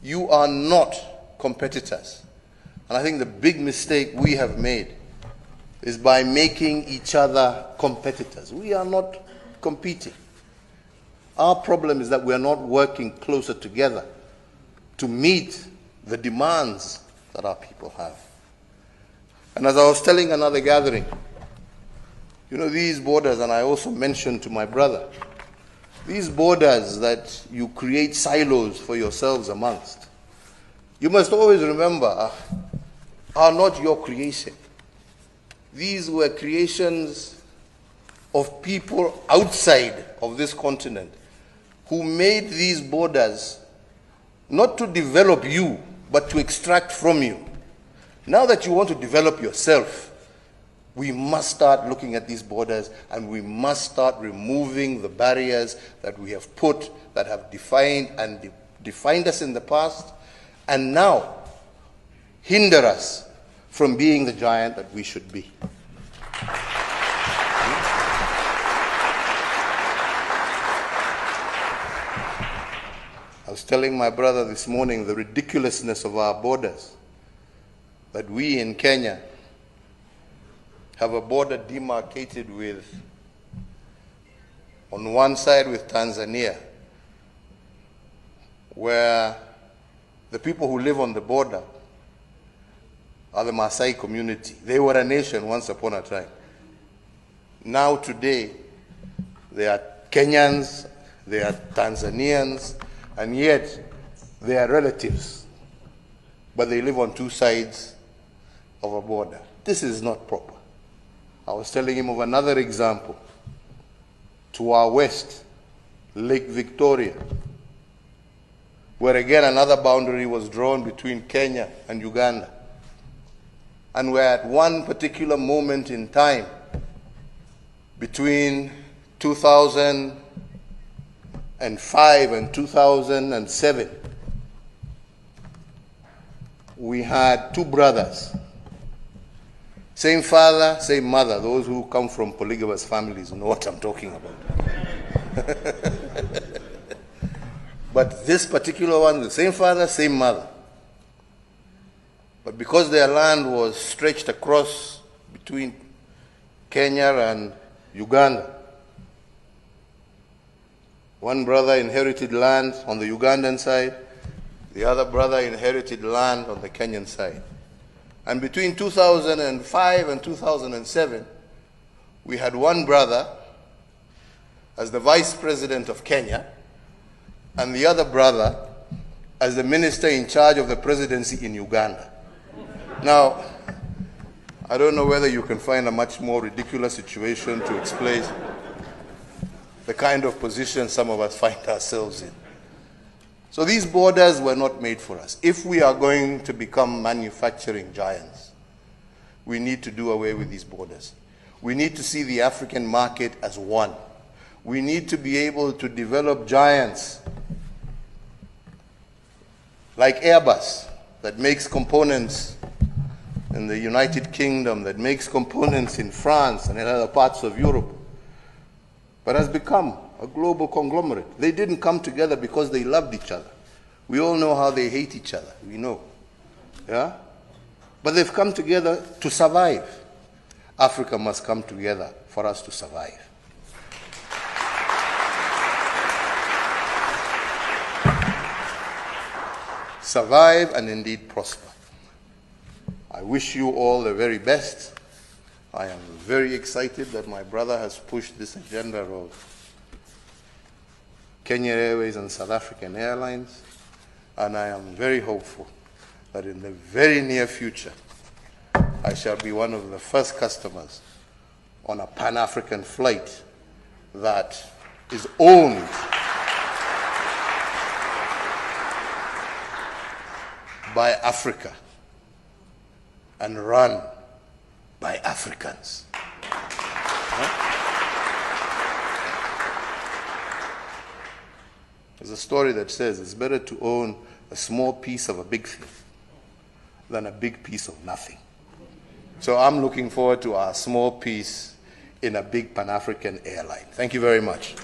You are not competitors. And I think the big mistake we have made is by making each other competitors. We are not competing. Our problem is that we are not working closer together to meet the demands that our people have. And as I was telling another gathering, you know, these borders, and I also mentioned to my brother, these borders that you create silos for yourselves amongst, you must always remember, are not your creation. These were creations of people outside of this continent who made these borders not to develop you, but to extract from you. Now that you want to develop yourself, we must start looking at these borders, and we must start removing the barriers that we have put, that have defined us in the past, and now hinder us from being the giant that we should be. I was telling my brother this morning the ridiculousness of our borders, that we in Kenya have a border demarcated with, on one side with Tanzania, where the people who live on the border are the Maasai community. They were a nation once upon a time. Now today, they are Kenyans, they are Tanzanians, and yet they are relatives, but they live on two sides of a border. This is not proper. I was telling him of another example. To our west, Lake Victoria, where again another boundary was drawn between Kenya and Uganda. And where at one particular moment in time, between 2005 and 2007, we had two brothers, same father, same mother. Those who come from polygamous families know what I'm talking about. But this particular one, the same father, same mother. But because their land was stretched across between Kenya and Uganda, one brother inherited land on the Ugandan side, the other brother inherited land on the Kenyan side. And between 2005 and 2007, we had one brother as the vice president of Kenya, and the other brother as the minister in charge of the presidency in Uganda. Now, I don't know whether you can find a much more ridiculous situation to explain the kind of position some of us find ourselves in. So these borders were not made for us. If we are going to become manufacturing giants, we need to do away with these borders. We need to see the African market as one. We need to be able to develop giants like Airbus, that makes components in the United Kingdom, that makes components in France and in other parts of Europe, but has become a global conglomerate. They didn't come together because they loved each other. We all know how they hate each other. We know. Yeah? But they've come together to survive. Africa must come together for us to survive. Survive and indeed prosper. I wish you all the very best. I am very excited that my brother has pushed this agenda of Kenya Airways and South African Airlines, and I am very hopeful that in the very near future, I shall be one of the first customers on a Pan-African flight that is owned by Africa and run by Africans. There's a story that says it's better to own a small piece of a big thing than a big piece of nothing. So I'm looking forward to our small piece in a big Pan-African airline. Thank you very much.